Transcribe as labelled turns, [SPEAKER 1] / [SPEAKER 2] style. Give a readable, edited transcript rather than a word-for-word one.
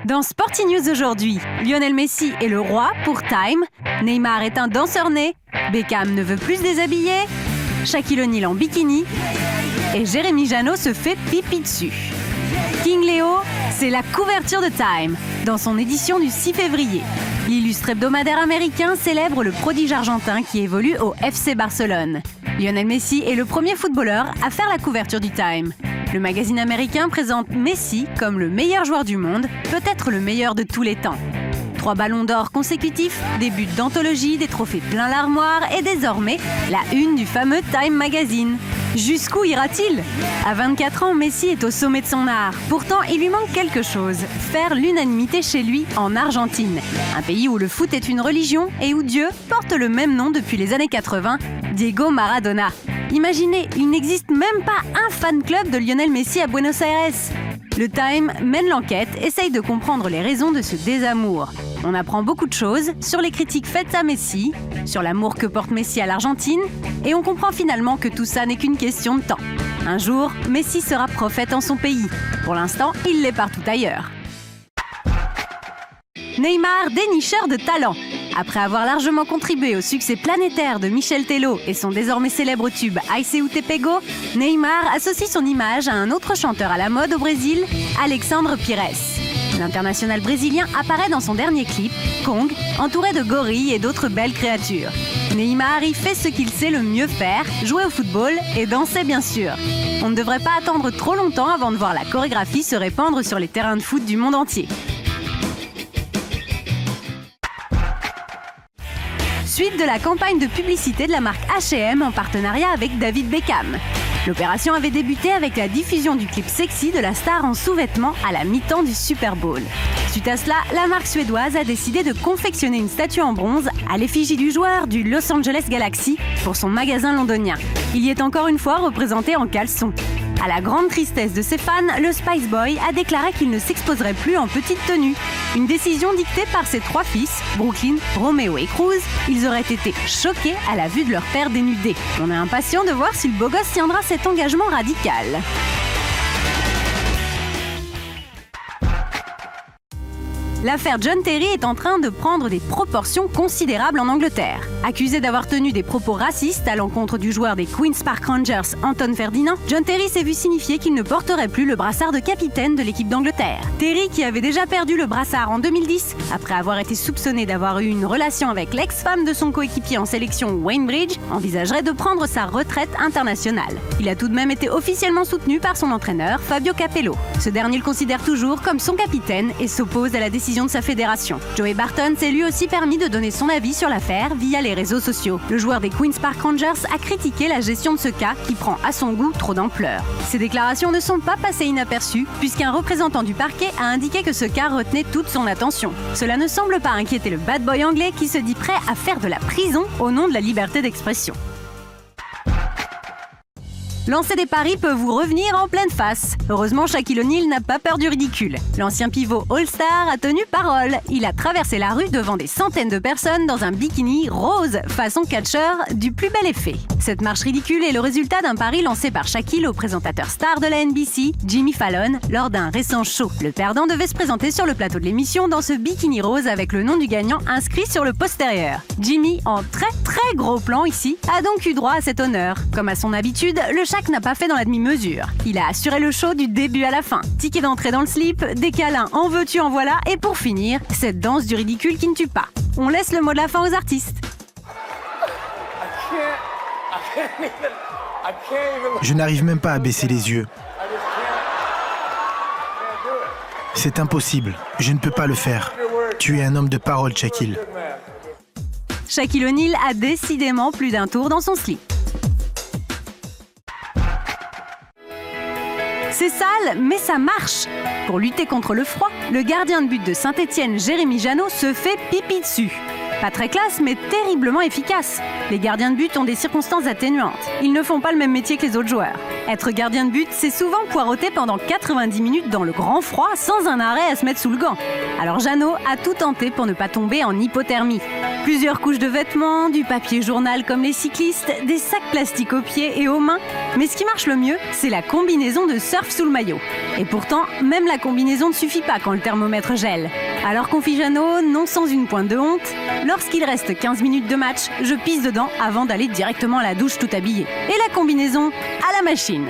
[SPEAKER 1] Dans Sporty News aujourd'hui, Lionel Messi est le roi pour Time, Neymar est un danseur né, Beckham ne veut plus se déshabiller, Shaquille O'Neal en bikini et Jérémy Janot se fait pipi dessus. King Léo, c'est la couverture de Time, dans son édition du 6 février. L'illustre hebdomadaire américain célèbre le prodige argentin qui évolue au FC Barcelone. Lionel Messi est le premier footballeur à faire la couverture du Time. Le magazine américain présente Messi comme le meilleur joueur du monde, peut-être le meilleur de tous les temps. 3 ballons d'or consécutifs, des buts d'anthologie, des trophées plein l'armoire et désormais la une du fameux Time Magazine. Jusqu'où ira-t-il ? À 24 ans, Messi est au sommet de son art. Pourtant, il lui manque quelque chose, faire l'unanimité chez lui en Argentine. Un pays où le foot est une religion et où Dieu porte le même nom depuis les années 80, Diego Maradona. Imaginez, il n'existe même pas un fan club de Lionel Messi à Buenos Aires. Le Time mène l'enquête, essaye de comprendre les raisons de ce désamour. On apprend beaucoup de choses sur les critiques faites à Messi, sur l'amour que porte Messi à l'Argentine, et on comprend finalement que tout ça n'est qu'une question de temps. Un jour, Messi sera prophète en son pays. Pour l'instant, il l'est partout ailleurs. Neymar, dénicheur de talent. Après avoir largement contribué au succès planétaire de Michel Tello et son désormais célèbre tube Ai Seu Te Pego, Neymar associe son image à un autre chanteur à la mode au Brésil, Alexandre Pires. L'international brésilien apparaît dans son dernier clip, Kong, entouré de gorilles et d'autres belles créatures. Neymar y fait ce qu'il sait le mieux faire, jouer au football et danser bien sûr. On ne devrait pas attendre trop longtemps avant de voir la chorégraphie se répandre sur les terrains de foot du monde entier. Suite de la campagne de publicité de la marque H&M en partenariat avec David Beckham. L'opération avait débuté avec la diffusion du clip sexy de la star en sous-vêtements à la mi-temps du Super Bowl. Suite à cela, la marque suédoise a décidé de confectionner une statue en bronze à l'effigie du joueur du Los Angeles Galaxy pour son magasin londonien. Il y est encore une fois représenté en caleçon. À la grande tristesse de ses fans, le Spice Boy a déclaré qu'il ne s'exposerait plus en petite tenue. Une décision dictée par ses 3 fils, Brooklyn, Romeo et Cruz. Ils auraient été choqués à la vue de leur père dénudé. On est impatient de voir si le beau gosse tiendra cet engagement radical. L'affaire John Terry est en train de prendre des proportions considérables en Angleterre. Accusé d'avoir tenu des propos racistes à l'encontre du joueur des Queen's Park Rangers, Anton Ferdinand, John Terry s'est vu signifier qu'il ne porterait plus le brassard de capitaine de l'équipe d'Angleterre. Terry, qui avait déjà perdu le brassard en 2010, après avoir été soupçonné d'avoir eu une relation avec l'ex-femme de son coéquipier en sélection Wayne Bridge, envisagerait de prendre sa retraite internationale. Il a tout de même été officiellement soutenu par son entraîneur, Fabio Capello. Ce dernier le considère toujours comme son capitaine et s'oppose à la décision de sa fédération. Joey Barton s'est lui aussi permis de donner son avis sur l'affaire via les réseaux sociaux. Le joueur des Queen's Park Rangers a critiqué la gestion de ce cas qui prend à son goût trop d'ampleur. Ces déclarations ne sont pas passées inaperçues puisqu'un représentant du parquet a indiqué que ce cas retenait toute son attention. Cela ne semble pas inquiéter le bad boy anglais qui se dit prêt à faire de la prison au nom de la liberté d'expression. Lancer des paris peut vous revenir en pleine face. Heureusement, Shaquille O'Neal n'a pas peur du ridicule. L'ancien pivot All-Star a tenu parole. Il a traversé la rue devant des centaines de personnes dans un bikini rose, façon catcheur, du plus bel effet. Cette marche ridicule est le résultat d'un pari lancé par Shaquille au présentateur star de la NBC, Jimmy Fallon, lors d'un récent show. Le perdant devait se présenter sur le plateau de l'émission dans ce bikini rose avec le nom du gagnant inscrit sur le postérieur. Jimmy, en très gros plan ici, a donc eu droit à cet honneur. Comme à son habitude, le Shaq n'a pas fait dans la demi-mesure. Il a assuré le show du début à la fin. Ticket d'entrée dans le slip, des câlins en veux-tu en voilà, et pour finir, cette danse du ridicule qui ne tue pas. On laisse le mot de la fin aux artistes.
[SPEAKER 2] Je n'arrive même pas à baisser les yeux. C'est impossible. Je ne peux pas le faire. Tu es un homme de parole, Shaquille.
[SPEAKER 1] Shaquille O'Neal a décidément plus d'un tour dans son slip. C'est sale, mais ça marche. Pour lutter contre le froid, le gardien de but de Saint-Etienne, Jérémy Janot, se fait pipi dessus. Pas très classe, mais terriblement efficace. Les gardiens de but ont des circonstances atténuantes. Ils ne font pas le même métier que les autres joueurs. Être gardien de but, c'est souvent poireauter pendant 90 minutes dans le grand froid sans un arrêt à se mettre sous le gant. Alors Janot a tout tenté pour ne pas tomber en hypothermie. Plusieurs couches de vêtements, du papier journal comme les cyclistes, des sacs plastiques aux pieds et aux mains. Mais ce qui marche le mieux, c'est la combinaison de surf sous le maillot. Et pourtant, même la combinaison ne suffit pas quand le thermomètre gèle. Alors confie Jeannot, non sans une pointe de honte, lorsqu'il reste 15 minutes de match, je pisse dedans avant d'aller directement à la douche tout habillé. Et la combinaison à la machine.